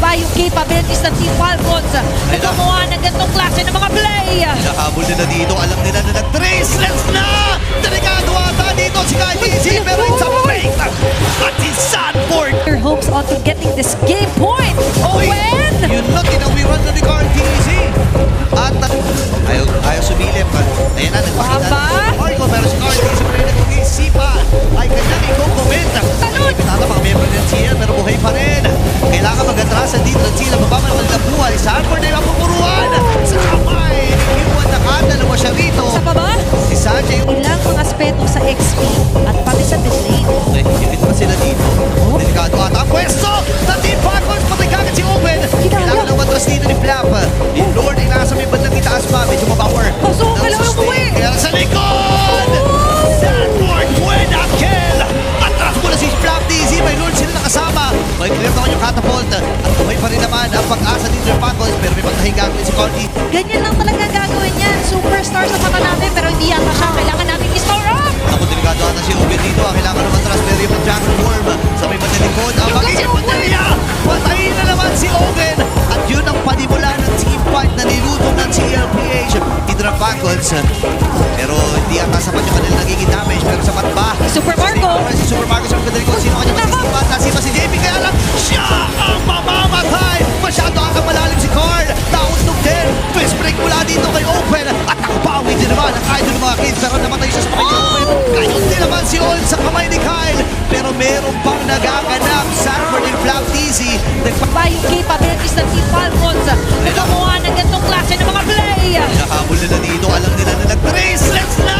ba yung capabilities ng Team Falcons na gumawa ng ganitong klase ng mga play? Nakahabol nila dito. Alam nila na nag-traceless na! Delikado ata dito si Kyle Easy, pero it's a fake! At si Sanford! Their hopes onto getting this game point. Owen! Yun na, tinawiran na ni Kyle Easy. At ayaw sumilip. Ayan na, nagpakita Aba? na Marco, pero si Kyle Easy pa rin nag-isipan. Ay, kanyang i-comment. Talon! Pinata mga member ng CL, pero buhay pa rin. Kailangan mag-atrasan dito ng CL. Mababa ng kanilang buhay. Sanford ay mapupuruan. Sa kamay. Iwan na kadalawa siya rito. Sa baba? Si Sanjay. Ilang mga aspeto sa XP at pati sa deslane. Okay, hipit pa sila dito. Delikado ata ang pwesto ng Team Falcons. Patay kagad si Owen. Kailangan ng matras dito ni Flap. Yung Lord ay nasa may bandang itaas pa. Medyo mapower. So, kailangan umuwi. Kaya sa likod! Sanford with a kill! Atras mula si Flap DZ. May Lord sila nakasama. May clear naman yung catapult. At buhay pa rin naman ang pag-asa ni Team Falcons. Pero may pagtahing gagawin si Cordy. Ganyan lang talaga gagawin yan. Superstar sa mata natin pero hindi yata siya. Kailangan natin i-store up. Ako, delikado ata si Owen dito. Kailangan naman atras. Pero yung Dragon Form sa may bandang likod. Ang magiging baterya! Patayin na naman si Owen! At yun ang panimula ng team fight na nilutong ng CLPH. Hydra Falcons. Pero hindi ata sapat yung kanila nagiging damage. Pero sapat ba? Super Marco. Si Super Marco sa mga likod. Sino kanya masisipat? Nasipa si JP. Kaya lang siya ang mamamatay. Masyado ang malalim si Carl. Nauntog din. Twist break mula dito kay Owen. At nakabawi din naman ang idol ng mga kids. Pero namatay siya sa kamay ni Owen. Gayon din naman si Owen sa kamay ni Kyle. Pero meron pang nagaganap. Sanford and Flap DZ. Ba yung capabilities ng Team Falcons na gumawa ng ganitong klase ng mga play. Nakahabol nila dito. Alam nila na nag-traceless na!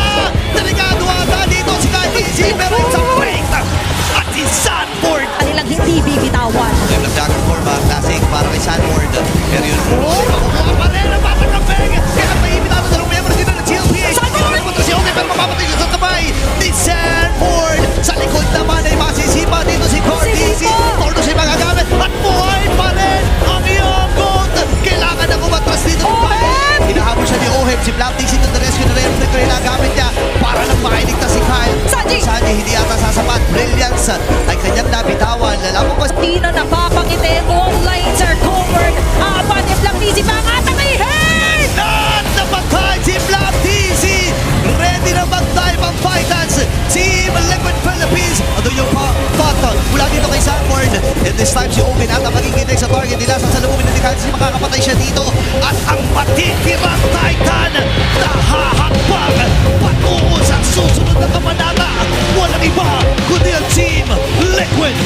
Delikado ata dito si Kyle Easy. Pero it's a fake! At si Sanford! Kanilang hindi bibitawan. Game ng Dragon Form, classic para kay Sanford. Pero yun, makukuha pa rin ang bata ng Peng. Kaya may imitado na ng member dito ng GLPH. Sanford! Punta si Owen pero mapapatay siya sa tabay ni Sanford. Sa likod naman ay masisipa dito si Cordy. Torno siya magagamit at buhay pa rin ang iyong gold. Kailangan na umatras dito. Hinahabol siya ni Oheb. Si Flap DC to the rescue na rin. Ito yung nagamit niya para lang makailigtas si Kyle. Sanjay hindi ata sasapat. Brilliance ay kanyang nabitawan. Lalaban pa Di na napapangiti. All lines are covered. Apat ni Flap Easy pa ang atakihin! at napatay si Flap DC. Ready na mag-dive ang Titans. Team Liquid Philippines. Ano yung thought mula dito kay Sanford. And this time si Owen at ang magiging next sa target. Nila sa salubungin na ni Kyle. Makakapatay siya dito. At ang matitirang Titan nahahakbang patungo sa susunod na kamanata. Walang iba kundi ang Team Liquid